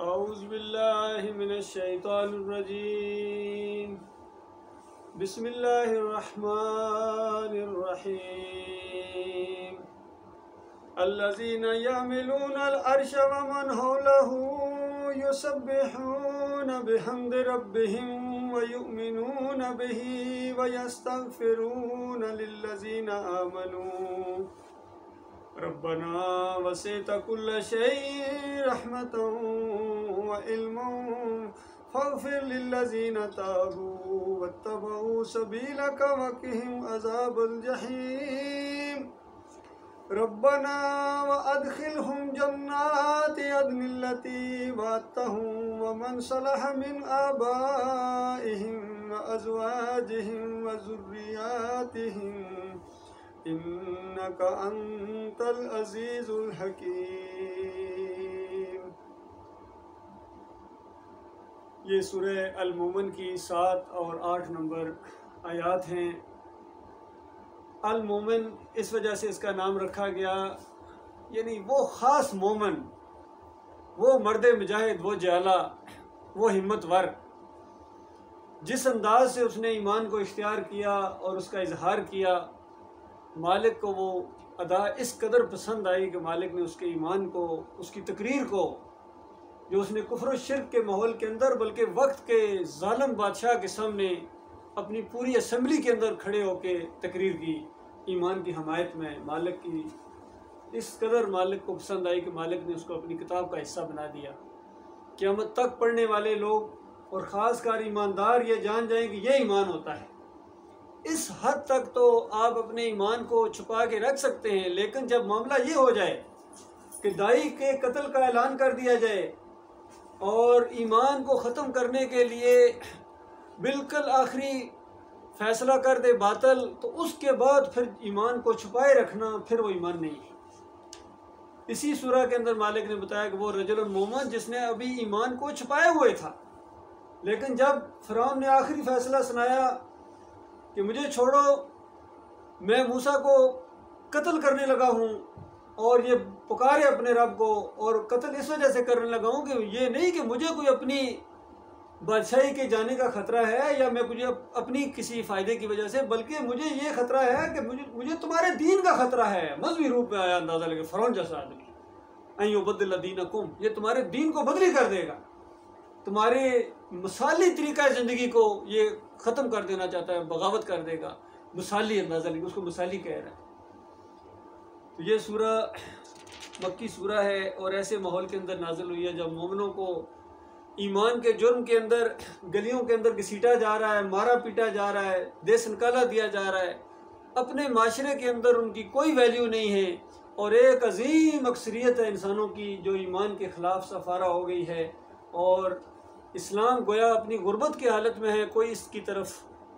اعوذ باللہ من الشیطان الرجیم بسم اللہ الرحمن الرحیم الذین یحملون العرش ومن حولہ یسبحون بحمد ربهم ویؤمنون به ویستغفرون للذین آمنوا ربنا وسعت كل شيء رحمة وعلما فاغفر للذين تابوا واتبعوا سبيلك وقهم عذاب الجحيم ربنا وأدخلهم جنات عدن التي وعدتهم ومن صلح من آبائهم وأزواجهم وذرياتهم انک انت العزیز الحکیم۔ یہ سورہ المومن کی 7 اور 8 نمبر آیات ہیں۔ المومن اس وجہ سے اس کا نام رکھا گیا، یعنی وہ خاص مومن، وہ مرد مجاہد، وہ جعلہ، وہ ہمت ور، جس انداز سے اس نے ایمان کو اختیار کیا اور اس کا اظہار کیا، مالک کو وہ ادا اس قدر پسند آئی کہ مالک نے اس کے ایمان کو، اس کی تقریر کو، جو اس نے کفر و شرک کے ماحول کے اندر بلکہ وقت کے ظالم بادشاہ کے سامنے اپنی پوری اسمبلی کے اندر کھڑے ہو کے تقریر کی ایمان کی حمایت میں، مالک کی اس قدر مالک کو پسند آئی کہ مالک نے اس کو اپنی کتاب کا حصہ بنا دیا۔ قیامت تک پڑھنے والے لوگ اور خاص کر ایماندار یہ جان جائیں کہ یہ ایمان ہوتا ہے۔ اس حد تک تو آپ اپنے ایمان کو چھپا کے رکھ سکتے ہیں، لیکن جب معاملہ یہ ہو جائے کہ داعی کے قتل کا اعلان کر دیا جائے اور ایمان کو ختم کرنے کے لیے بالکل آخری فیصلہ کر دے باطل، تو اس کے بعد پھر ایمان کو چھپائے رکھنا پھر وہ ایمان نہیں ہے۔ اسی سورہ کے اندر مالک نے بتایا کہ وہ رجل مومن جس نے ابھی ایمان کو چھپائے ہوئے تھا، لیکن جب فرعون نے آخری فیصلہ سنایا کہ مجھے چھوڑو، میں موسیٰ کو قتل کرنے لگا ہوں، اور یہ پکارے اپنے رب کو، اور قتل اس وجہ سے کرنے لگا ہوں کہ یہ نہیں کہ مجھے کوئی اپنی بادشاہی کے جانے کا خطرہ ہے یا میں مجھے اپنی کسی فائدے کی وجہ سے، بلکہ مجھے یہ خطرہ ہے کہ مجھے تمہارے دین کا خطرہ ہے۔ مذہبی روپ میں آیا، اندازہ لگے فرعون جیسا آدمی، ان یبدل دینکم، یہ تمہارے دین کو بدلی کر دے گا، تمہارے مثالی طریقہ زندگی کو یہ ختم کر دینا چاہتا ہے، بغاوت کر دے گا۔ مثالی اندازہ لگے، اس کو مثالی کہہ رہا ہے۔ تو یہ سورہ مکی سورہ ہے اور ایسے ماحول کے اندر نازل ہوئی ہے جب مومنوں کو ایمان کے جرم کے اندر گلیوں کے اندر گھسیٹا جا رہا ہے، مارا پیٹا جا رہا ہے، دیس نکالا دیا جا رہا ہے، اپنے معاشرے کے اندر ان کی کوئی ویلیو نہیں ہے، اور ایک عظیم اکثریت ہے انسانوں کی جو ایمان کے خلاف سفارہ ہو گئی ہے، اور اسلام گویا اپنی غربت کی حالت میں ہے، کوئی اس کی طرف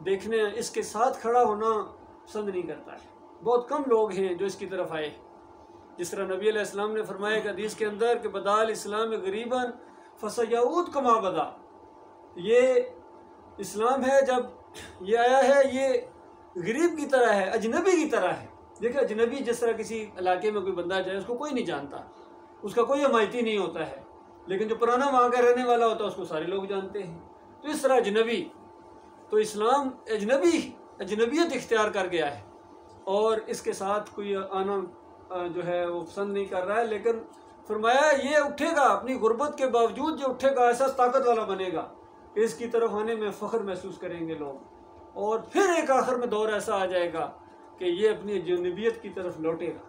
دیکھنے، اس کے ساتھ کھڑا ہونا پسند نہیں کرتا ہے۔ بہت کم لوگ ہیں جو اس کی طرف آئے، جس طرح نبی علیہ السلام نے فرمایا کہ حدیث کے اندر کہ بدال اسلام غریباً فسیعود کما بدا، یہ اسلام ہے جب یہ آیا ہے یہ غریب کی طرح ہے، اجنبی کی طرح ہے۔ دیکھیں اجنبی جس طرح کسی علاقے میں کوئی بندہ جائے، اس کو کوئی نہیں جانتا، اس کا کوئی حمایتی نہیں ہوتا ہے، لیکن جو پرانا وہاں کا رہنے والا ہوتا ہے اس کو سارے لوگ جانتے ہیں۔ تو اس طرح اجنبی، تو اسلام اجنبیت اختیار کر گیا ہے، اور اس کے ساتھ کوئی آنا جو ہے وہ پسند نہیں کر رہا ہے، لیکن فرمایا یہ اٹھے گا اپنی غربت کے باوجود، جو اٹھے گا ایسا طاقت والا بنے گا کہ اس کی طرف آنے میں فخر محسوس کریں گے لوگ، اور پھر ایک آخر میں دور ایسا آ جائے گا کہ یہ اپنی اجنبیت کی طرف لوٹے گا۔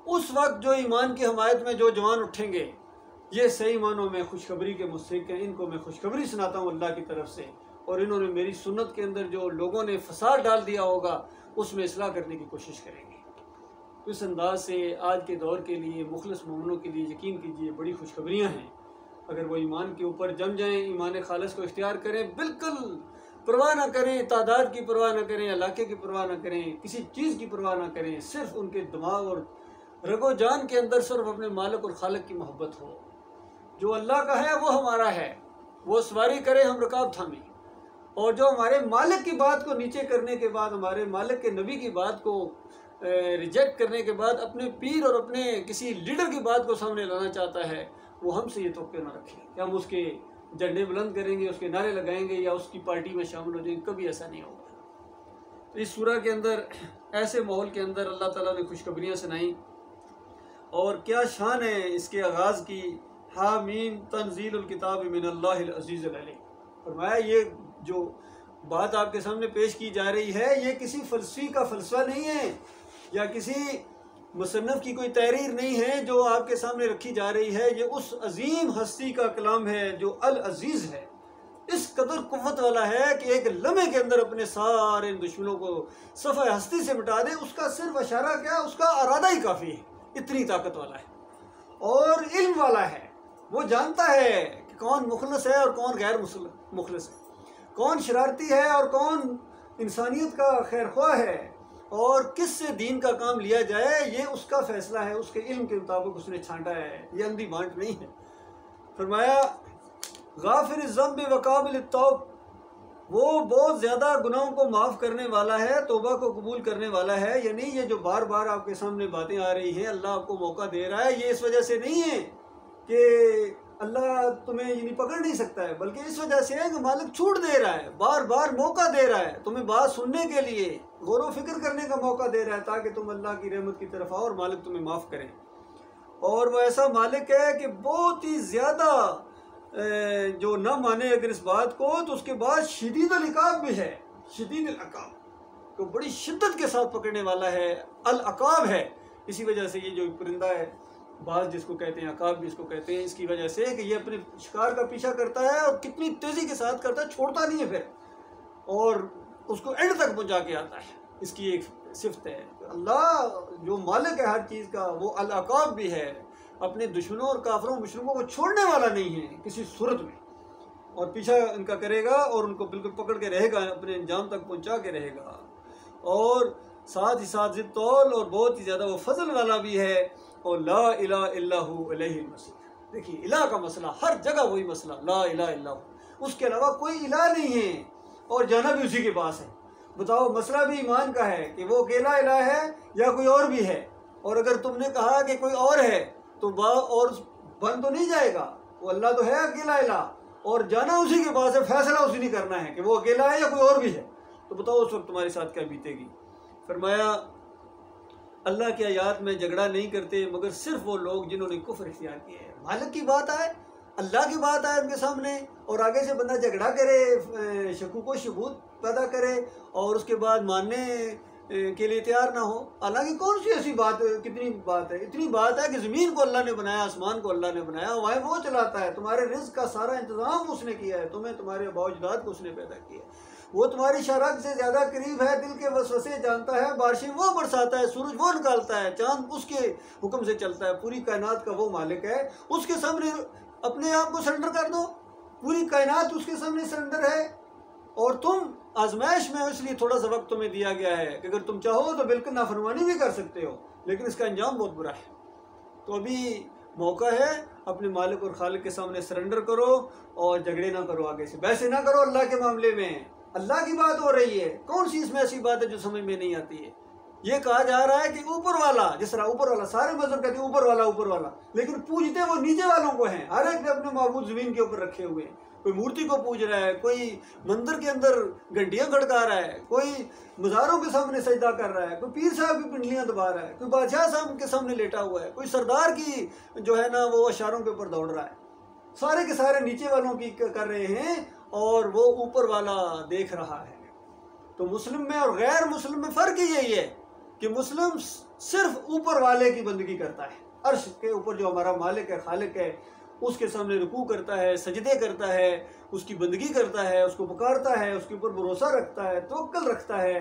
اس وقت جو ایمان کی حمایت میں جو جوان اٹھیں گے، یہ صحیح معنوں میں خوشخبری کے مستحق ہیں، ان کو میں خوشخبری سناتا ہوں اللہ کی طرف سے، اور انہوں نے میری سنت کے اندر جو لوگوں نے فساد ڈال دیا ہوگا اس میں اصلاح کرنے کی کوشش کریں گے۔ تو اس انداز سے آج کے دور کے لیے مخلص مومنوں کے لیے یقین کیجئے بڑی خوشخبریاں ہیں، اگر وہ ایمان کے اوپر جم جائیں، ایمان خالص کو اختیار کریں، بالکل پرواہ نہ کریں، تعداد کی پرواہ نہ کریں، علاقے کی پرواہ نہ کریں، کسی چیز کی پرواہ نہ کریں، صرف ان کے دماغ اور رگ و جان کے اندر صرف اپنے مالک اور خالق کی محبت ہو۔ جو اللہ کا ہے وہ ہمارا ہے، وہ سواری کرے ہم رکاب تھامیں، اور جو ہمارے مالک کی بات کو نیچے کرنے کے بعد، ہمارے مالک کے نبی کی بات کو ریجیکٹ کرنے کے بعد اپنے پیر اور اپنے کسی لیڈر کی بات کو سامنے لانا چاہتا ہے، وہ ہم سے یہ توقع نہ رکھے کہ ہم اس کے جھنڈے بلند کریں گے، اس کے نعرے لگائیں گے یا اس کی پارٹی میں شامل ہو جائیں گے، کبھی ایسا نہیں ہوگا۔ تو اس سورہ کے اندر ایسے ماحول کے اندر اللہ تعالیٰ نے خوشخبریاں سنائیں، اور کیا شان ہے اس کے آغاز کی، حامیم تنزیل الکتاب من اللہ العزیز العلیم۔ فرمایا یہ جو بات آپ کے سامنے پیش کی جا رہی ہے یہ کسی فلسفی کا فلسفہ نہیں ہے یا کسی مصنف کی کوئی تحریر نہیں ہے جو آپ کے سامنے رکھی جا رہی ہے، یہ اس عظیم ہستی کا کلام ہے جو العزیز ہے، اس قدر قوت والا ہے کہ ایک لمحے کے اندر اپنے سارے دشمنوں کو صفحہ ہستی سے مٹا دے۔ اس کا صرف اشارہ کیا، اس کا ارادہ ہی کافی ہے، اتنی طاقت والا ہے اور علم والا ہے۔ وہ جانتا ہے کہ کون مخلص ہے اور کون غیر مخلص ہے، کون شرارتی ہے اور کون انسانیت کا خیر خواہ ہے، اور کس سے دین کا کام لیا جائے یہ اس کا فیصلہ ہے، اس کے علم کے مطابق اس نے چھانٹا ہے، یہ اندھی بانٹ نہیں ہے۔ فرمایا غافر الذنب وقابل التوب، وہ بہت زیادہ گناہوں کو معاف کرنے والا ہے، توبہ کو قبول کرنے والا ہے۔ یعنی یہ جو بار بار آپ کے سامنے باتیں آ رہی ہیں، اللہ آپ کو موقع دے رہا ہے، یہ اس وجہ سے نہیں ہے کہ اللہ تمہیں یعنی پکڑ نہیں سکتا ہے، بلکہ اس وجہ سے ہے کہ مالک چھوٹ دے رہا ہے، بار بار موقع دے رہا ہے تمہیں بات سننے کے لیے، غور و فکر کرنے کا موقع دے رہا ہے تاکہ تم اللہ کی رحمت کی طرف آؤ اور مالک تمہیں معاف کرے۔ اور وہ ایسا مالک ہے کہ بہت ہی زیادہ جو نہ مانے اگر اس بات کو تو اس کے بعد شدید العقاب بھی ہے، شدید العقاب تو بڑی شدت کے ساتھ پکڑنے والا ہے، العقاب ہے۔ اسی وجہ سے یہ جو پرندہ ہے، بعض جس کو کہتے ہیں عقاب بھی اس کو کہتے ہیں، اس کی وجہ سے کہ یہ اپنے شکار کا پیچھا کرتا ہے اور کتنی تیزی کے ساتھ کرتا ہے، چھوڑتا نہیں ہے پھر، اور اس کو اینڈ تک پہنچا کے آتا ہے۔ اس کی ایک صفت ہے اللہ جو مالک ہے ہر چیز کا، وہ العقاب بھی ہے، اپنے دشمنوں اور کافروں مشرکوں کو چھوڑنے والا نہیں ہے کسی صورت میں، اور پیچھا ان کا کرے گا اور ان کو بالکل پکڑ کے رہے گا، اپنے انجام تک پہنچا کے رہے گا۔ اور ساتھ ہی ساتھ ذی طول اور بہت ہی زیادہ وہ فضل والا بھی ہے، اور لا الہ الا ہو الیہ المصیر۔ دیکھیے الہ کا مسئلہ ہر جگہ وہی مسئلہ، لا الہ الا ہو، اس کے علاوہ کوئی الہ نہیں ہے اور جانا بھی اسی کے پاس ہے۔ بتاؤ مسئلہ بھی ایمان کا ہے کہ وہ اکیلا الہ ہے یا کوئی اور بھی ہے، اور اگر تم نے کہا کہ کوئی اور ہے تو اور بن تو نہیں جائے گا، وہ اللہ تو ہے اکیلا الہ، اور جانا اسی کے پاس ہے، فیصلہ اسی نے کرنا ہے کہ وہ اکیلا ہے یا کوئی اور بھی ہے۔ تو بتاؤ اس وقت تمہارے ساتھ کیا بیتے گی۔ فرمایا اللہ کی آیات میں جھگڑا نہیں کرتے مگر صرف وہ لوگ جنہوں نے کفر اختیار کیا ہے۔ مالک کی بات آئے، اللہ کی بات آئے ان کے سامنے، اور آگے سے بندہ جھگڑا کرے، شکوک و شبہات پیدا کرے اور اس کے بعد ماننے کے لیے تیار نہ ہو۔ حالانکہ کون سی ایسی بات، کتنی بات ہے، اتنی بات ہے کہ زمین کو اللہ نے بنایا، آسمان کو اللہ نے بنایا، وہ چلاتا ہے، تمہارے رزق کا سارا انتظام اس نے کیا ہے، تمہیں تمہارے آباء و اجداد کو اس نے پیدا کیا ہے، وہ تمہاری شرح سے زیادہ قریب ہے، دل کے وسوسے جانتا ہے، بارشیں وہ برساتا ہے، سورج وہ نکالتا ہے، چاند اس کے حکم سے چلتا ہے، پوری کائنات کا وہ مالک ہے۔ اس کے سامنے اپنے آپ کو سرنڈر کر دو، پوری کائنات اس کے سامنے سرنڈر ہے، اور تم آزمائش میں اس لیے تھوڑا سا وقت تمہیں دیا گیا ہے کہ اگر تم چاہو تو بالکل نافرمانی بھی کر سکتے ہو، لیکن اس کا انجام بہت برا ہے۔ تو ابھی موقع ہے، اپنے مالک اور خالق کے سامنے سرنڈر کرو اور جھگڑے نہ کرو، آگے سے بحث نہ کرو اللہ کے معاملے میں۔ اللہ کی بات ہو رہی ہے، کون سی اس میں ایسی بات ہے جو سمجھ میں نہیں آتی ہے؟ یہ کہا جا رہا ہے کہ اوپر والا، جس طرح اوپر والا، سارے مذہب کہتے ہیں اوپر والا اوپر والا، لیکن پوجتے وہ نیچے والوں کو ہیں۔ ہر ایک نے اپنے معبود زمین کے اوپر رکھے ہوئے ہیں، کوئی مورتی کو پوج رہا ہے، کوئی مندر کے اندر گھنٹیاں کھڑکا رہا ہے، کوئی مزاروں کے سامنے سجدہ کر رہا ہے، کوئی پیر صاحب کی پنڈلیاں دبا رہا ہے، کوئی بادشاہ صاحب کے سامنے لیٹا ہوا ہے، کوئی سردار کی جو ہے نا وہ اشاروں کے اوپر دوڑ رہا ہے۔ سارے کے سارے نیچے والوں کی کر رہے ہیں اور وہ اوپر والا دیکھ رہا ہے۔ تو مسلم میں اور غیر مسلم میں فرق ہی یہی ہے کہ مسلم صرف اوپر والے کی بندگی کرتا ہے، عرش کے اوپر جو ہمارا مالک ہے، خالق ہے، اس کے سامنے رکوع کرتا ہے، سجدے کرتا ہے، اس کی بندگی کرتا ہے، اس کو پکارتا ہے، اس کے اوپر بھروسہ رکھتا ہے، توکل رکھتا ہے،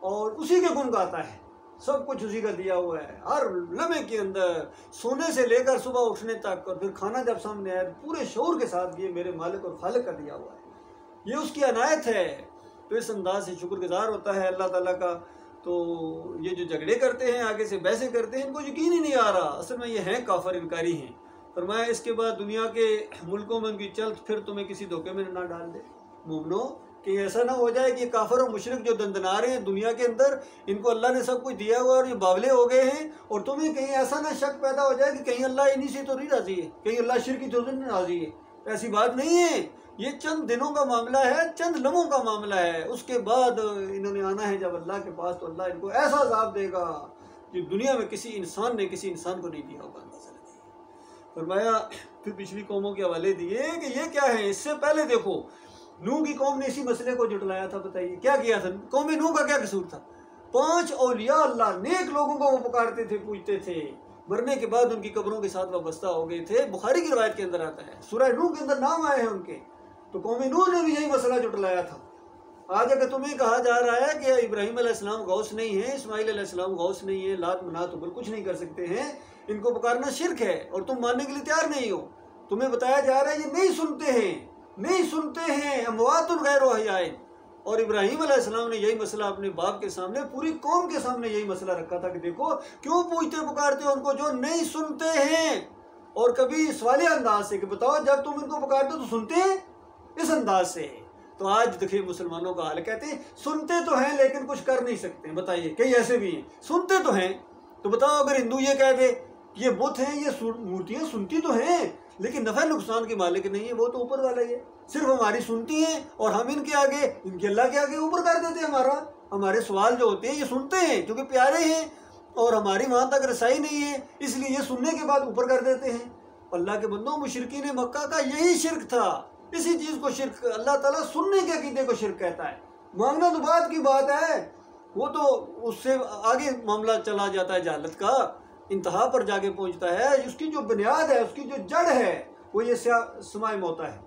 اور اسی کے گن گاتا ہے۔ سب کچھ اسی کا دیا ہوا ہے، ہر لمحے کے اندر، سونے سے لے کر صبح اٹھنے تک، اور پھر کھانا جب سامنے آئے پورے شعور کے ساتھ یہ میرے مالک اور خالق کا دیا ہوا ہے، یہ اس کی عنایت ہے۔ تو اس انداز سے شکر گزار ہوتا ہے اللہ تعالیٰ کا۔ تو یہ جو جھگڑے کرتے ہیں، آگے سے بحثیں کرتے ہیں، ان کو یقین ہی نہیں آ رہا، اصل میں یہ ہیں کافر، انکاری ہیں۔ فرمایا اس کے بعد دنیا کے ملکوں میں ان کی چلت پھر تمہیں کسی دھوکے میں نہ ڈال دے۔ مومنو کہ ایسا نہ ہو جائے کہ یہ کافر اور مشرک جو دندنا رہے ہیں دنیا کے اندر، ان کو اللہ نے سب کچھ دیا ہوا اور یہ باولے ہو گئے ہیں، اور تمہیں کہیں ایسا نہ شک پیدا ہو جائے کہ کہیں اللہ انہی سے تو نہیں راضی ہے، کہیں اللہ شرک کی تو نہیں راضی ہے۔ ایسی بات نہیں ہے، یہ چند دنوں کا معاملہ ہے، چند لمحوں کا معاملہ ہے، اس کے بعد انہوں نے آنا ہے جب اللہ کے پاس، تو اللہ ان کو ایسا عذاب دے گا کہ دنیا میں کسی انسان نے کسی انسان کو نہیں دیا ہوگا۔ فرمایا پھر پچھلی قوموں کے حوالے دیے کہ یہ کیا ہے۔ اس سے پہلے دیکھو نوح کی قوم نے اسی مسئلے کو جھٹلایا تھا، بتائیے کیا کیا تھا؟ قوم نوح کا کیا قصور تھا؟ 5 اولیاء اللہ نیک لوگوں کو وہ پکارتے تھے، پوچھتے تھے، مرنے کے بعد ان کی قبروں کے ساتھ وابستہ ہو گئے تھے۔ بخاری کی روایت کے اندر آتا ہے، سورہ نوح کے اندر نام آئے ہیں ان کے۔ تو قوم نوح نے بھی یہی مسئلہ جھٹلایا تھا۔ آج اگر تمہیں کہا جا رہا ہے کہ ابراہیم علیہ السلام غوث نہیں ہے، اسماعیل علیہ السلام غوث نہیں ہے، لات منات تو کچھ نہیں کر سکتے ہیں، ان کو پکارنا شرک ہے، اور تم ماننے کے لیے تیار نہیں ہو، تمہیں بتایا جا رہا ہے یہ نہیں سنتے ہیں، نہیں سنتے ہیں، اموات غیر احیاء۔ اور ابراہیم علیہ السلام نے یہی مسئلہ اپنے باپ کے سامنے، پوری قوم کے سامنے یہی مسئلہ رکھا تھا کہ دیکھو کیوں پوچھتے پکارتے ہو ان کو جو نہیں سنتے ہیں۔ اور کبھی سوالیہ انداز سے کہ بتاؤ جب تم ان کو پکارتے ہو تو سنتے ہیں، اس انداز سے۔ تو آج دیکھیں مسلمانوں کا حال، کہتے ہیں سنتے تو ہیں لیکن کچھ کر نہیں سکتے۔ بتائیے کئی ایسے بھی ہیں سنتے تو ہیں، تو بتاؤ اگر ہندو یہ کہہ دے یہ بت ہیں، یہ مورتیاں سنتی تو ہیں لیکن نفع نقصان کے مالک نہیں ہے، وہ تو اوپر والا ہی ہے، صرف ہماری سنتی ہیں اور ہم ان کے آگے، ان کے اللہ کے آگے اوپر کر دیتے ہیں ہمارا۔ ہمارے سوال جو ہوتے ہیں یہ سنتے ہیں کیونکہ پیارے ہیں اور ہماری وہاں تک رسائی نہیں ہے، اس لیے یہ سننے کے بعد اوپر کر دیتے ہیں۔ اللہ کے بندوں، مشرکین مکہ کا یہی شرک تھا، اسی چیز کو شرک، اللہ تعالیٰ سننے کے عقیدے کو شرک کہتا ہے۔ مانگنا تو بات کی بات ہے، وہ تو اس سے آگے معاملہ چلا جاتا ہے، جہالت کا انتہا پر جا کے پہنچتا ہے۔ اس کی جو بنیاد ہے، اس کی جو جڑ ہے، وہ یہ سماع موتا ہے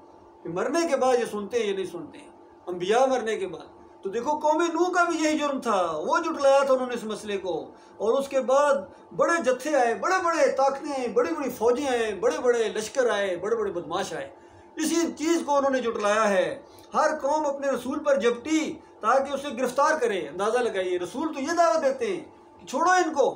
کہ مرنے کے بعد یہ سنتے ہیں یہ نہیں سنتے ہیں، انبیاء مرنے کے بعد۔ تو دیکھو قوم نوح کا بھی یہی جرم تھا، وہ جھٹلایا تھا انہوں نے اس مسئلے کو، اور اس کے بعد بڑے جتھے آئے، بڑے بڑے طاقتیں آئیں، بڑی بڑی فوجیں آئیں، بڑے بڑے لشکر آئے، بڑے بڑے بدماش آئے، اسی چیز کو انہوں نے جھٹلایا ہے۔ ہر قوم اپنے رسول پر جھپٹی تاکہ اسے گرفتار کرے۔ اندازہ لگائیے، رسول تو یہ دعوت دیتے ہیں کہ چھوڑو ان کو،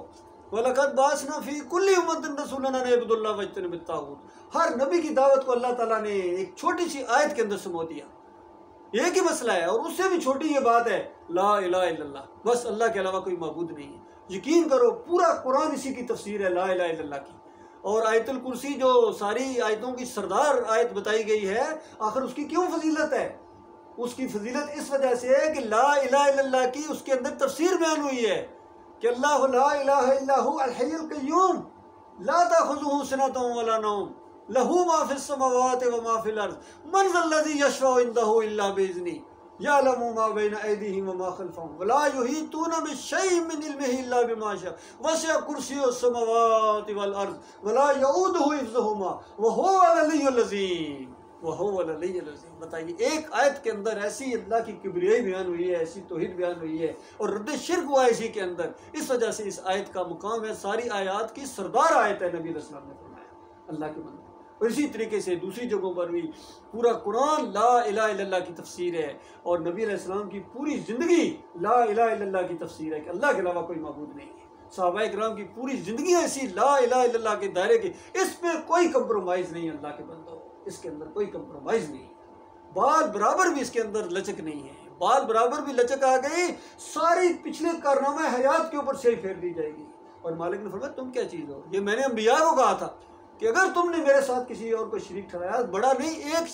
وَلَقَدْ بَعَثْنَا فِي كُلِّ أُمَّةٍ رَسُولًا أَنِ اعْبُدُوا اللَّهَ وَاجْتَنِبُوا الطَّاغُوتَ۔ ہر نبی کی دعوت کو اللہ تعالیٰ نے ایک چھوٹی سی آیت کے اندر سمو دیا، ایک ہی مسئلہ ہے، اور اس سے بھی چھوٹی یہ بات ہے، لا الہ الا اللہ، بس اللہ کے علاوہ کوئی معبود نہیں ہے۔ یقین کرو پورا قرآن اسی کی تفسیر ہے، لا الہ الا اللہ کی۔ اور آیت الکرسی جو ساری آیتوں کی سردار آیت بتائی گئی ہے، آخر اس کی کیوں فضیلت ہے؟ اس کی فضیلت اس وجہ سے ہے کہ لا الہ الا اللہ کی اس کے اندر تفسیر بیان ہوئی ہے کہ اللہ لا الہ الا هو الحی القیوم لا تأخذہ سنۃ ولا نوم لہ ما فی السماوات وما فی الارض من ذا الذی یشفع عندہ الا باذنہ یعلم ما بین ایدیہم وما خلفہم ولا یحیطون بشیء من علمہ الا بما شاء وسع کرسیہ السماوات والارض ولا یؤودہ حفظہما وہو العلی العظیم، وہو العلی العظیم۔ بتائیے ایک آیت کے اندر ایسی اللہ کی کبریائی بیان ہوئی ہے، ایسی توحید بیان ہوئی ہے، اور رد شرک ہوا ہے اسی کے اندر۔ اس وجہ سے اس آیت کا مقام ہے، ساری آیات کی سردار آیت ہے، نبی علیہ السلام نے فرمایا اللہ کے بندے۔ اور اسی طریقے سے دوسری جگہوں پر بھی پورا قرآن لا الہ الا اللہ کی تفسیر ہے، اور نبی علیہ السلام کی پوری زندگی لا الہ الا اللہ کی تفسیر ہے کہ اللہ کے علاوہ کوئی معبود نہیں ہے۔ صحابہ کرام کی پوری زندگی ایسی لا الہ الا اللہ کے دائرے کی، اس پہ کوئی کمپرومائز نہیں ہے اللہ کے بندوں، اس کے اندر کوئی کمپرومائز نہیں ہے، بال برابر بھی اس کے اندر لچک نہیں ہے، بال برابر بھی لچک آ گئی، ساری پچھلے کارنامہ حیات کے اوپر سے پھیر دی جائے گی۔ اور مالک نے فرمایا تم کیا چیز ہو؟ یہ میں نے انبیاء کو کہا تھا کہ اگر تم نے میرے ساتھ کسی اور کو شریک ٹھہرایا، بڑا نہیں، ایک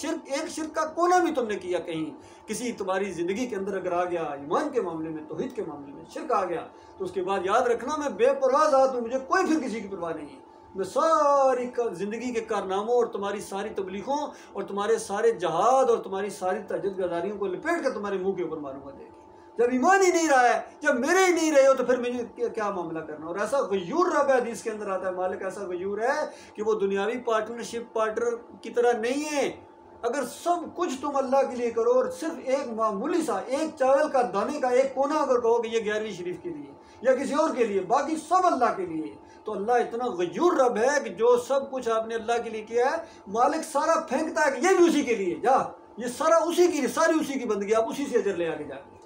شرک کا کونا بھی تم نے کیا، کہیں کسی تمہاری زندگی کے اندر اگر آ گیا، ایمان کے معاملے میں، توحید کے معاملے میں شرک آ گیا، تو اس کے بعد یاد رکھنا میں بے پرواہ ذات ہوں، مجھے کوئی پھر کسی کی پرواہ نہیں ہے، میں ساری زندگی کے کارناموں اور تمہاری ساری تبلیغوں اور تمہارے سارے جہاد اور تمہاری ساری تہجد گزاریوں کو لپیٹ کر تمہارے منہ کے اوپر ماروں گا۔ دیکھ جب ایمان ہی نہیں رہا ہے، جب میرے ہی نہیں رہے ہو، تو پھر مجھے کیا معاملہ کرنا؟ اور ایسا غیور رب ہے، حدیث کے اندر آتا ہے، مالک ایسا غیور ہے کہ وہ دنیاوی پارٹنرشپ پارٹنر کی طرح نہیں ہے۔ اگر سب کچھ تم اللہ کے لیے کرو اور صرف ایک معمولی سا ایک چاول کا دانے کا ایک کونا اگر کہو کہ یہ 11ویں شریف کے لیے یا کسی اور کے لیے، باقی سب اللہ کے لیے، تو اللہ اتنا غیور رب ہے کہ جو سب کچھ آپ نے اللہ کے لیے کیا ہے، مالک سارا پھینکتا ہے کہ یہ بھی اسی کے لیے، جا یہ سارا اسی کی، ساری اسی کی بندگی، آپ اسی سے اجر لے آگے جا کے۔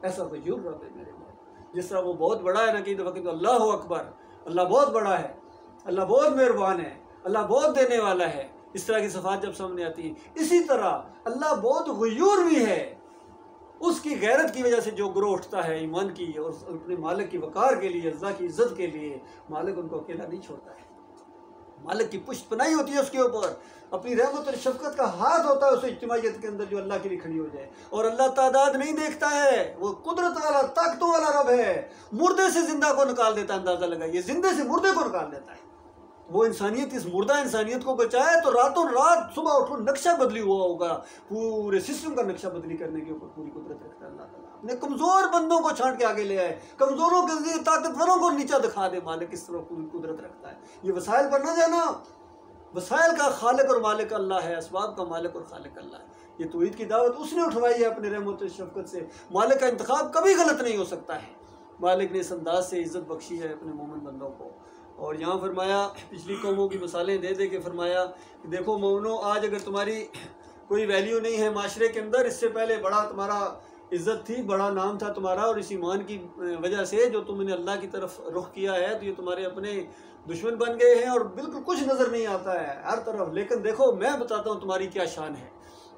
ایسا غیور رب ہے میرے بھائی، جس طرح وہ بہت بڑا ہے، نہ وقت اللہ اکبر، اللہ بہت بڑا ہے، اللہ بہت مہربان ہے، اللہ بہت دینے والا ہے، اس طرح کی صفات جب سامنے آتی ہیں، اسی طرح اللہ بہت غیور بھی ہے، اس کی غیرت کی وجہ سے جو گروہ اٹھتا ہے ایمان کی اور اپنے مالک کی وقار کے لیے، اللہ کی عزت کے لیے، مالک ان کو اکیلا نہیں چھوڑتا ہے۔ مالک کی پشت پناہی ہوتی ہے اس کے اوپر، اپنی رحمت اور شفقت کا ہاتھ ہوتا ہے اس اجتماعیت کے اندر جو اللہ کے لیے کھڑی ہو جائے۔ اور اللہ تعداد نہیں دیکھتا ہے، وہ قدرت والا طاقتوں والا رب ہے، مردے سے زندہ کو نکال دیتا ہے، اندازہ لگائیے، زندے سے مردے کو نکال دیتا ہے۔ وہ انسانیت، اس مردہ انسانیت کو بچائے تو راتوں رات صبح اٹھو نقشہ بدلی ہوا ہوگا، پورے سسٹم کا نقشہ بدلی کرنے کے اوپر پوری قدرت رکھتا ہے اللہ تعالیٰ۔ اپنے کمزور بندوں کو چھانٹ کے آگے لے آئے، کمزوروں کے ذریعے طاقتوروں کو نیچا دکھا دے، مالک اس طرح پوری قدرت رکھتا ہے۔ یہ وسائل پر نہ جانا، وسائل کا خالق اور مالک اللہ ہے، اسباب کا مالک اور خالق اللہ ہے۔ یہ توحید کی دعوت اس نے اٹھوائی ہے اپنے رحمت و شفقت سے۔ مالک کا انتخاب کبھی غلط نہیں ہو سکتا ہے۔ مالک نے اس انداز سے عزت بخشی ہے اپنے مومن بندوں کو۔ اور یہاں فرمایا، پچھلی قوموں کی مثالیں دے دے کے فرمایا کہ دیکھو مومنو، آج اگر تمہاری کوئی ویلیو نہیں ہے معاشرے کے اندر، اس سے پہلے بڑا تمہارا عزت تھی، بڑا نام تھا تمہارا، اور اس ایمان کی وجہ سے جو تم نے اللہ کی طرف رخ کیا ہے تو یہ تمہارے اپنے دشمن بن گئے ہیں اور بالکل کچھ نظر نہیں آتا ہے ہر طرف۔ لیکن دیکھو میں بتاتا ہوں تمہاری کیا شان ہے،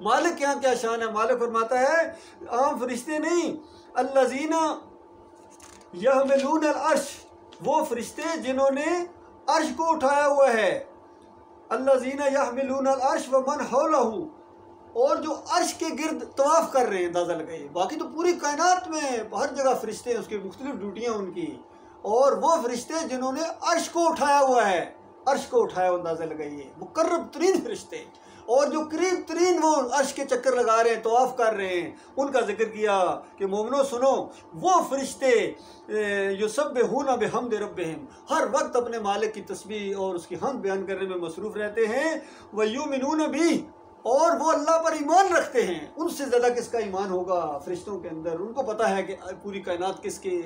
مالک کے یہاں کیا شان ہے۔ مالک فرماتا ہے عام فرشتے نہیں، الذین یحملون العرش، وہ فرشتے جنہوں نے عرش کو اٹھایا ہوا ہے، الذین یحملون العرش ومن حولہ، اور جو عرش کے گرد طواف کر رہے ہیں، اندازہ لگائیے۔ باقی تو پوری کائنات میں ہر جگہ فرشتے ہیں، اس کی مختلف ڈیوٹیاں ان کی، اور وہ فرشتے جنہوں نے عرش کو اٹھایا ہوا ہے، عرش کو اٹھایا، اندازہ لگائیے، مقرب ترین فرشتے، اور جو قریب ترین وہ عرش کے چکر لگا رہے ہیں، طواف کر رہے ہیں، ان کا ذکر کیا کہ مومنو سنو، وہ فرشتے یسبحون بحمد ربہم، ہر وقت اپنے مالک کی تسبیح اور اس کی حمد بیان کرنے میں مصروف رہتے ہیں، وَيُؤْمِنُونَ بِهِ، اور وہ اللہ پر ایمان رکھتے ہیں۔ ان سے زیادہ کس کا ایمان ہوگا فرشتوں کے اندر؟ ان کو پتہ ہے کہ پوری کائنات کس کے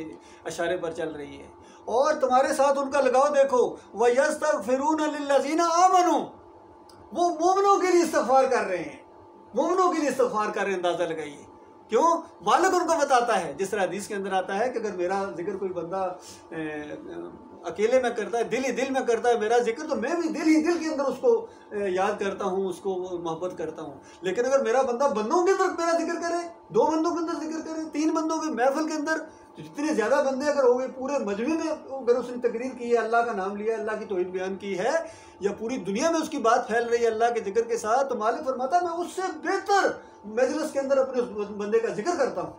اشارے پر چل رہی ہے، اور تمہارے ساتھ ان کا لگاؤ دیکھو، وَيَسْتَغْفِرُونَ لِلَّذِينَ آمَنُوا، وہ مومنوں کے لیے استغفار کر رہے ہیں، مومنوں کے لیے استغفار کر رہے ہیں، اندازہ لگائیے۔ کیوں؟ مالک ان کو بتاتا ہے، جس طرح حدیث کے اندر آتا ہے کہ اگر میرا ذکر کوئی بندہ اکیلے میں کرتا ہے، دل ہی دل میں کرتا ہے میرا ذکر، تو میں بھی دل ہی دل کے اندر اس کو یاد کرتا ہوں، اس کو محبت کرتا ہوں۔ لیکن اگر میرا بندہ بندوں کے اندر میرا ذکر کرے، 2 بندوں کے اندر ذکر کرے، 3 بندوں کے محفل کے اندر، جتنے زیادہ بندے اگر ہو گئے، پورے مجمع میں اگر اس نے تقریر کی ہے، اللہ کا نام لیا ہے، اللہ کی توحید بیان کی ہے، یا پوری دنیا میں اس کی بات پھیل رہی ہے اللہ کے ذکر کے ساتھ، تو مالک فرماتا ہے میں اس سے بہتر مجلس کے اندر اپنے اس بندے کا ذکر کرتا ہوں۔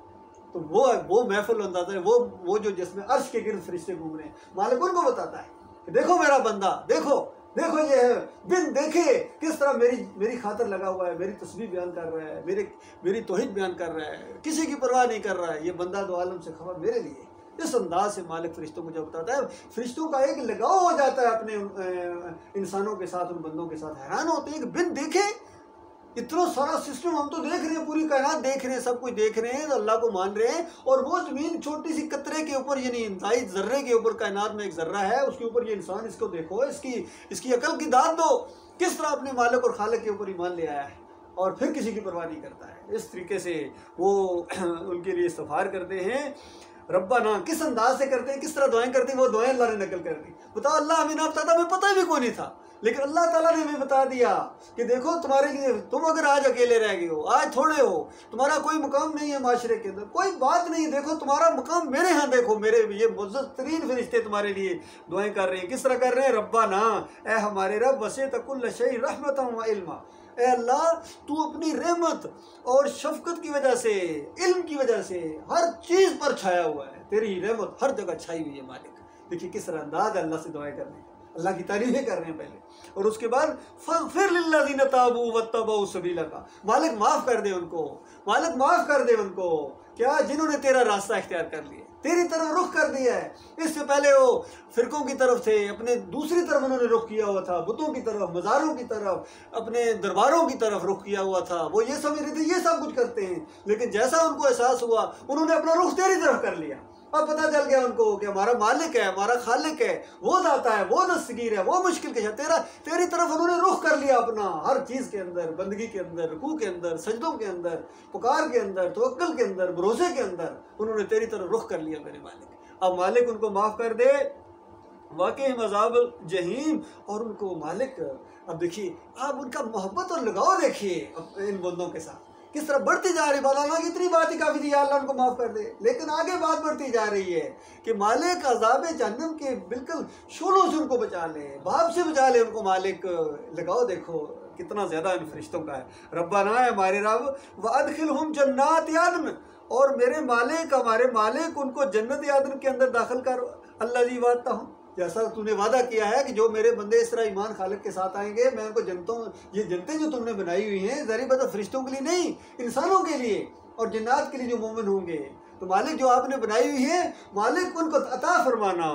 تو وہ محفل اندازہ ہے، وہ جو جس میں عرش کے گرد فرشتے گھوم رہے ہیں، مالک ان کو بتاتا ہے کہ دیکھو میرا بندہ، دیکھو یہ ہے، بن دیکھے کس طرح میری خاطر لگا ہوا ہے، میری تسبیح بیان کر رہا ہے، میری توحید بیان کر رہا ہے، کسی کی پرواہ نہیں کر رہا ہے، یہ بندہ دو عالم سے خبر میرے لیے۔ اس انداز سے مالک فرشتوں کو جب بتاتا ہے، فرشتوں کا ایک لگاؤ ہو جاتا ہے اپنے انسانوں کے ساتھ، ان بندوں کے ساتھ، حیران ہوتے ہیں کہ بن دیکھے اتنا سارا سسٹم ہم تو دیکھ رہے ہیں، پوری کائنات دیکھ رہے ہیں، سب کچھ دیکھ رہے ہیں، اللہ کو مان رہے ہیں، اور وہ زمین چھوٹی سی قطرے کے اوپر، یعنی انتہائی ذرے کے اوپر، کائنات میں ایک ذرہ ہے، اس کے اوپر یہ انسان، اس کو دیکھو، اس کی عقل کی داد دو، کس طرح اپنے مالک اور خالق کے اوپر ایمان لے آیا ہے، اور پھر کسی کی پرواہ نہیں کرتا ہے۔ اس طریقے سے وہ ان کے لیے استغفار کرتے ہیں، ربنا، کس انداز سے کرتے ہیں، کس طرح دعائیں کرتے ہیں، وہ دعائیں اللہ نے نقل کر دی۔ بتاؤ اللہ ہمیں نہ بتاتا، ہمیں پتہ بھی کوئی نہیں تھا، لیکن اللہ تعالیٰ نے ہمیں بتا دیا کہ دیکھو تمہارے لیے، تم اگر آج اکیلے رہ گئے ہو، آج تھوڑے ہو، تمہارا کوئی مقام نہیں ہے معاشرے کے اندر، کوئی بات نہیں، دیکھو تمہارا مقام میرے ہاں، دیکھو میرے یہ معزز ترین فرشتے تمہارے لیے دعائیں کر رہے ہیں۔ کس طرح کر رہے ہیں؟ ربنا، اے ہمارے رب، وسعت کل شیء رحمۃ و علما، اے اللہ تو اپنی رحمت اور شفقت کی وجہ سے، علم کی وجہ سے ہر چیز پر چھایا ہوا ہے، تیری رحمت ہر جگہ چھائی ہوئی ہے مالک۔ دیکھیے کس طرح انداز ہے اللہ سے دعائیں کرنے، اللہ کی تعریفیں کر رہے ہیں پہلے، اور اس کے بعد فاغفر للذین تابوا واتبعوا سبیلک، مالک معاف کر دے ان کو، مالک معاف کر دے ان کو، کیا جنہوں نے تیرا راستہ اختیار کر لیا، تیری طرف رخ کر دیا ہے۔ اس سے پہلے وہ فرقوں کی طرف تھے، اپنے دوسری طرف انہوں نے رخ کیا ہوا تھا، بتوں کی طرف، مزاروں کی طرف، اپنے درباروں کی طرف رخ کیا ہوا تھا، وہ یہ سمجھ رہے تھے یہ سب کچھ کرتے ہیں، لیکن جیسا ان کو احساس ہوا انہوں نے اپنا رخ تیری طرف کر لیا۔ اب پتہ چل گیا ان کو کہ ہمارا مالک ہے، ہمارا خالق ہے، وہ داتا ہے، وہ دستگیر ہے، وہ مشکل کشا، تیری طرف انہوں نے رخ کر لیا اپنا، ہر چیز کے اندر، بندگی کے اندر، رکوع کے اندر، سجدوں کے اندر، پکار کے اندر، توکل کے اندر، بھروسے کے اندر، انہوں نے تیری طرف رخ کر لیا میرے مالک۔ اب مالک ان کو معاف کر دے، واقعی عذاب جہیم، اور ان کو مالک، اب دیکھیے آپ ان کا محبت اور لگاؤ دیکھیے ان بندوں کے ساتھ، کس طرح بڑھتی جا رہی بات. اللہ کی اتنی بات ہی کافی تھی یا اللہ ان کو معاف کر دے, لیکن آگے بات بڑھتی جا رہی ہے کہ مالک عذاب جہنم کے بالکل شولوں سے ان کو بچا لے, باپ سے بچا لے ان کو مالک. لگاؤ دیکھو کتنا زیادہ ان فرشتوں کا ہے. ربنا ہے ہمارے رب, وادخلہم جنات عدن, اور میرے مالک ہمارے مالک ان کو جنت عدن کے اندر داخل کر. اللہ جی وعدتا ہوں, جیسا تو نے وعدہ کیا ہے کہ جو میرے بندے اس طرح ایمان خالق کے ساتھ آئیں گے میں ان کو جنتوں, یہ جنتیں جو تم نے بنائی ہوئی ہیں ظاہر بات ہے فرشتوں کے لیے نہیں, انسانوں کے لیے اور جنات کے لیے جو مومن ہوں گے, تو مالک جو آپ نے بنائی ہوئی ہے مالک ان کو عطا فرمانا.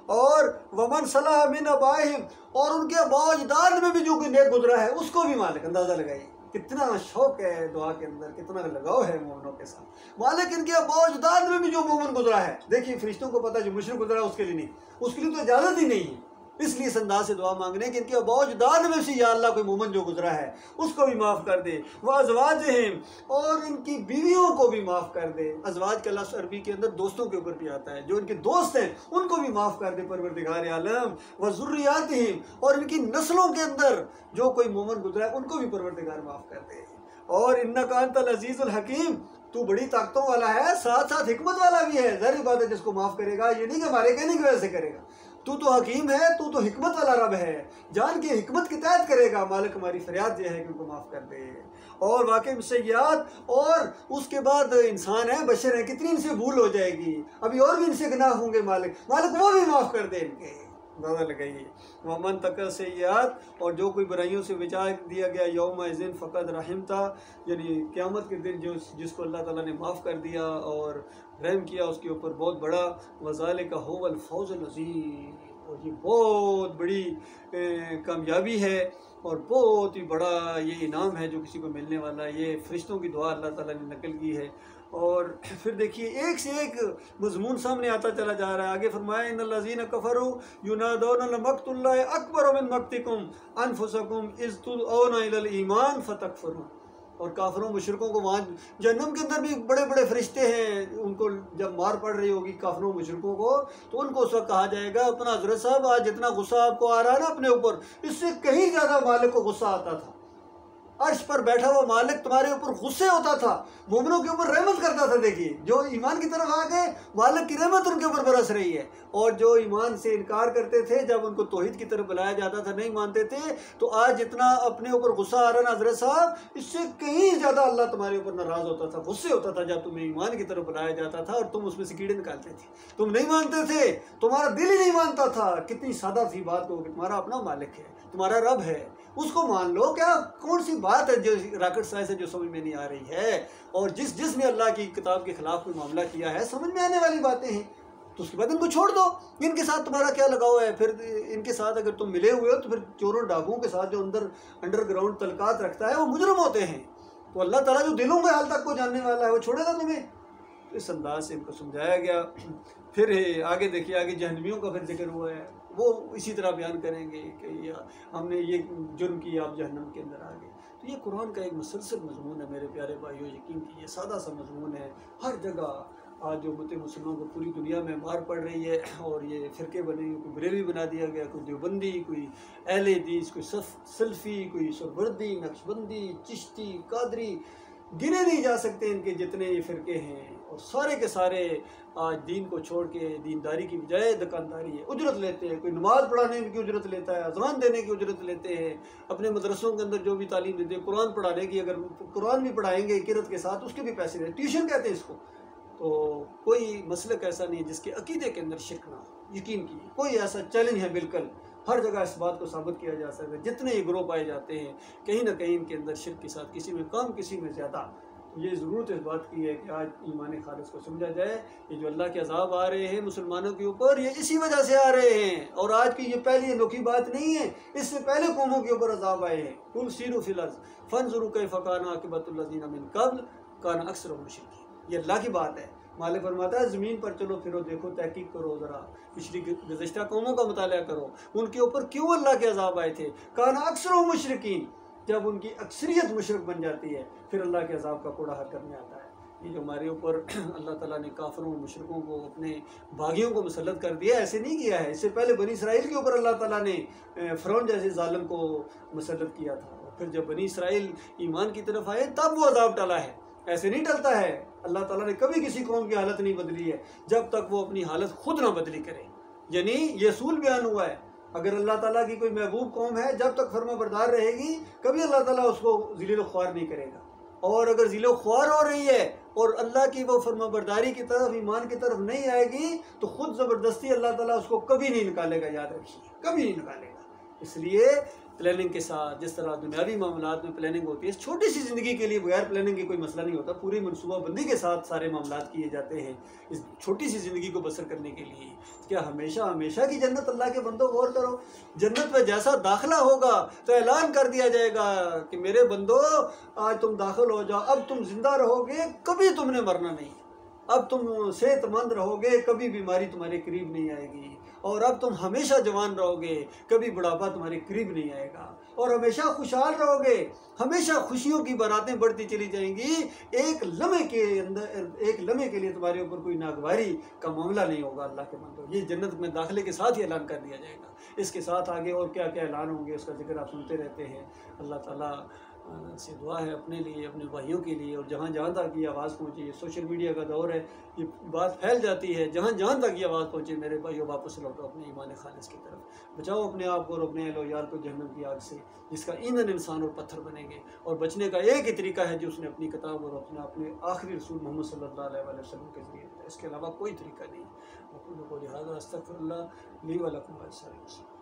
اور ومن صلح من آبائہم, اور ان کے آباء و اجداد میں بھی جو کوئی نیک گزرا ہے اس کو بھی مالک. اندازہ لگائیے کتنا شوق ہے دعا کے اندر, کتنا لگاؤ ہے مومنوں کے ساتھ. مالک ان کے آباء و اجداد میں بھی جو مومن گزرا ہے, دیکھیے فرشتوں کو پتہ جو مشرک گزرا اس کے لیے نہیں, اس کے لیے تو اجازت ہی نہیں ہے, اس لیے اس انداز سے دعا مانگنے کہ ان کے آباء و اجداد میں سے یا اللہ کوئی مومن جو گزرا ہے اس کو بھی معاف کر دے. وازواجہم, اور ان کی بیویوں کو بھی معاف کر دے. ازواج کا لفظ عربی کے اندر دوستوں کے اوپر بھی آتا ہے, جو ان کے دوست ہیں ان کو بھی معاف کر دے پروردگار عالم. وذریاتہم, اور ان کی نسلوں کے اندر جو کوئی مومن گزرا ہے ان کو بھی پروردگار معاف کر دے. اور انک انت العزیز الحکیم, تو بڑی طاقتوں والا ہے ساتھ ساتھ حکمت والا بھی ہے. ظاہر بات ہے جس کو معاف کرے گا یہ نہیں کہ ہمارے کہنے کی وجہ سے کرے گا, تو حکیم ہے, تو حکمت والا رب ہے, جان کی حکمت کے تحت کرے گا. مالک ہماری فریاد یہ ہے کہ ان کو معاف کر دے. اور واقع سیئات, اور اس کے بعد انسان ہیں بشر ہیں, کتنی ان سے بھول ہو جائے گی, ابھی اور بھی ان سے گناہ ہوں گے, مالک وہ بھی معاف کر دے ان کے. اندازہ لگائیے. ومن تک سیئات, اور جو کوئی برائیوں سے بچا دیا گیا, یوم اذن فقد رحمتا, یعنی قیامت کے دن جس کو اللہ تعالیٰ نے معاف کر دیا اور رحم کیا اس کے اوپر بہت بڑا. وذالک هو الفوز العظیم, اور یہ بہت بڑی کامیابی ہے اور بہت ہی بڑا یہ انعام ہے جو کسی کو ملنے والا ہے. یہ فرشتوں کی دعا اللہ تعالیٰ نے نقل کی ہے. اور پھر دیکھیے ایک سے ایک مضمون سامنے آتا چلا جا رہا ہے. آگے فرمایا ان الذین کفروا ینادون لمقت اللہ اکبر من مقتکم انفسکم اذ تدعون الی الایمان فتکفرون. اور کافروں مشرکوں کو وہاں جہنم کے اندر بھی بڑے بڑے فرشتے ہیں, ان کو جب مار پڑ رہی ہوگی کافروں مشرکوں کو تو ان کو اس وقت کہا جائے گا اپنا حضرت صاحب آج جتنا غصہ آپ کو آ رہا ہے نا اپنے اوپر, اس سے کہیں زیادہ مالک کو غصہ آتا تھا. عرش پر بیٹھا ہوا مالک تمہارے اوپر غصے ہوتا تھا, مومنوں کے اوپر رحمت کرتا تھا. دیکھیے جو ایمان کی طرف آ گئے مالک کی رحمت ان کے اوپر برس رہی ہے, اور جو ایمان سے انکار کرتے تھے جب ان کو توحید کی طرف بلایا جاتا تھا نہیں مانتے تھے, تو آج جتنا اپنے اوپر غصہ آ رہا نا حضرت صاحب, اس سے کہیں زیادہ اللہ تمہارے اوپر ناراض ہوتا تھا, غصے ہوتا تھا جب تمہیں ایمان کی طرف بلایا جاتا تھا اور تم اس میں سے کیڑے نکالتے تھے, تم نہیں مانتے تھے, تمہارا دل ہی نہیں مانتا تھا. کتنی سادہ سی بات کو کہ تمہارا اپنا مالک ہے, تمہارا رب ہے, اس کو مان لو. کیا کون سی بات ہے جو راکٹ سائنس ہے جو سمجھ میں نہیں آ رہی ہے, اور جس نے اللہ کی کتاب کے خلاف کوئی معاملہ کیا ہے سمجھ میں آنے والی باتیں ہیں, تو اس کے بعد ان کو چھوڑ دو. ان کے ساتھ تمہارا کیا لگاؤ ہے؟ پھر ان کے ساتھ اگر تم ملے ہوئے ہو تو پھر چوروں ڈاکوؤں کے ساتھ جو انڈر گراؤنڈ تعلقات رکھتا ہے وہ مجرم ہوتے ہیں. تو اللہ تعالیٰ جو دلوں کے حال تک کو جاننے والا ہے وہ چھوڑے گا تمہیں؟ تو اس انداز سے ان کو سمجھایا گیا. پھر آگے دیکھیے آگے جہنمیوں کا پھر ذکر ہوا ہے, وہ اسی طرح بیان کریں گے کہ ہم نے یہ جرم کیا آپ جہنم کے اندر آ گئے. تو یہ قرآن کا ایک مسلسل مضمون ہے میرے پیارے بھائیو, یقین کیجیے سادہ سا مضمون ہے. ہر جگہ آج جو امت مسلموں کو پوری دنیا میں مار پڑ رہی ہے, اور یہ فرقے بنے, کوئی بریلوی بنا دیا گیا, کوئی دیوبندی, کوئی اہل حدیث, کوئی سلفی, کوئی سہروردی, نقشبندی, چشتی, قادری, گنے نہیں جا سکتے ان کے جتنے یہ فرقے ہیں, اور سارے کے سارے آج دین کو چھوڑ کے دینداری کی بجائے دکانداری ہے. اجرت لیتے ہیں, کوئی نماز پڑھانے کی اجرت لیتا ہے, اذان دینے کی اجرت لیتے ہیں, اپنے مدرسوں کے اندر جو بھی تعلیم دیتے ہیں قرآن پڑھانے کی, اگر قرآن بھی پڑھائیں گے قرت کے ساتھ اس کے بھی پیسے دیتے, ٹیوشن کہتے ہیں اس کو. تو کوئی مسلک ایسا نہیں جس کے عقیدے کے اندر شرک نہ ہو, یقین کیجیے کوئی ایسا چیلنج ہے بالکل ہر جگہ اس بات کو ثابت کیا جا سکتا ہے. جتنے یہ گروہ پائے جاتے ہیں کہیں نہ کہیں ان کے اندر شرک کے ساتھ کسی میں کم کسی میں زیادہ. یہ ضرورت اس بات کی ہے کہ آج ایمان خالص کو سمجھا جائے. یہ جو اللہ کے عذاب آ رہے ہیں مسلمانوں کے اوپر یہ اسی وجہ سے آ رہے ہیں, اور آج کی یہ پہلی انوکھی بات نہیں ہے, اس سے پہلے قوموں کے اوپر عذاب آئے ہیں. قل سیروا فی الارض فانظروا کیف کان عاقبۃ الذین من قبل کان اکثرهم مشرکین. یہ اللہ کی بات ہے. مالک فرماتا ہے زمین پر چلو پھرو دیکھو, تحقیق کرو, ذرا پچھلی گزشتہ قوموں کا مطالعہ کرو, ان کے اوپر کیوں اللہ کے عذاب آئے تھے. کان اکثرهم مشرکین, جب ان کی اکثریت مشرک بن جاتی ہے پھر اللہ کے عذاب کا کوڑا حق کرنے آتا ہے. یہ جو ہمارے اوپر اللہ تعالیٰ نے کافروں مشرکوں کو اپنے باغیوں کو مسلط کر دیا, ایسے نہیں کیا ہے. اس سے پہلے بنی اسرائیل کے اوپر اللہ تعالیٰ نے فرعون جیسے ظالم کو مسلط کیا تھا, پھر جب بنی اسرائیل ایمان کی طرف آئے تب وہ عذاب ٹلا ہے، ایسے نہیں ٹلتا ہے۔ اللہ تعالیٰ نے کبھی کسی قوم کی حالت نہیں بدلی ہے جب تک وہ اپنی حالت خود نہ بدلی کرے۔ یعنی یہ اصول بیان ہوا ہے، اگر اللہ تعالیٰ کی کوئی محبوب قوم ہے جب تک فرما بردار رہے گی کبھی اللہ تعالیٰ اس کو ذلیل و خوار نہیں کرے گا، اور اگر ذلیل و خوار ہو رہی ہے اور اللہ کی وہ فرما برداری کی طرف ایمان کی طرف نہیں آئے گی تو خود زبردستی اللہ تعالیٰ اس کو کبھی نہیں نکالے گا، یاد رکھیے کبھی نہیں نکالے گا۔ اس لیے پلاننگ کے ساتھ، جس طرح دنیاوی معاملات میں پلاننگ ہوتی ہے، چھوٹی سی زندگی کے لیے بغیر پلاننگ کے کوئی مسئلہ نہیں ہوتا، پوری منصوبہ بندی کے ساتھ سارے معاملات کیے جاتے ہیں اس چھوٹی سی زندگی کو بسر کرنے کے لیے۔ کیا ہمیشہ کی جنت؟ اللہ کے بندوں غور کرو، جنت میں جیسا داخلہ ہوگا تو اعلان کر دیا جائے گا کہ میرے بندو آج تم داخل ہو جاؤ، اب تم زندہ رہو گے، کبھی تم نے مرنا نہیں، اب تم صحت مند رہو گے، کبھی بیماری تمہارے قریب نہیں آئے گی، اور اب تم ہمیشہ جوان رہو گے، کبھی بڑھاپا تمہارے قریب نہیں آئے گا، اور ہمیشہ خوشحال رہو گے، ہمیشہ خوشیوں کی باراتیں بڑھتی چلی جائیں گی، ایک لمحے کے لیے تمہارے اوپر کوئی ناگواری کا معاملہ نہیں ہوگا۔ اللہ کے بندو، یہ جنت میں داخلے کے ساتھ ہی اعلان کر دیا جائے گا۔ اس کے ساتھ آگے اور کیا کیا اعلان ہوں گے اس کا ذکر آپ سنتے رہتے ہیں۔ اللہ تعالیٰ سے دعا ہے اپنے لیے، اپنے بھائیوں کے لیے، اور جہاں جہاں تک یہ آواز پہنچی ہے، سوشل میڈیا کا دور ہے، یہ بات پھیل جاتی ہے، جہاں جہاں تک یہ آواز پہنچے میرے بھائیوں واپس لوٹو اپنے ایمان خالص کی طرف، بچاؤ اپنے آپ کو اور اپنے اہل و عیال کو جہنم کی آگ سے جس کا ایندھن انسان اور پتھر بنیں گے، اور بچنے کا ایک ہی طریقہ ہے جو اس نے اپنی کتاب اور اپنے آخری رسول محمد صلی اللہ علیہ وسلم کے ذریعے، اس کے علاوہ کوئی طریقہ نہیں۔ لہٰذا استغفر اللہ لی ولکم ولسائر المسلمین۔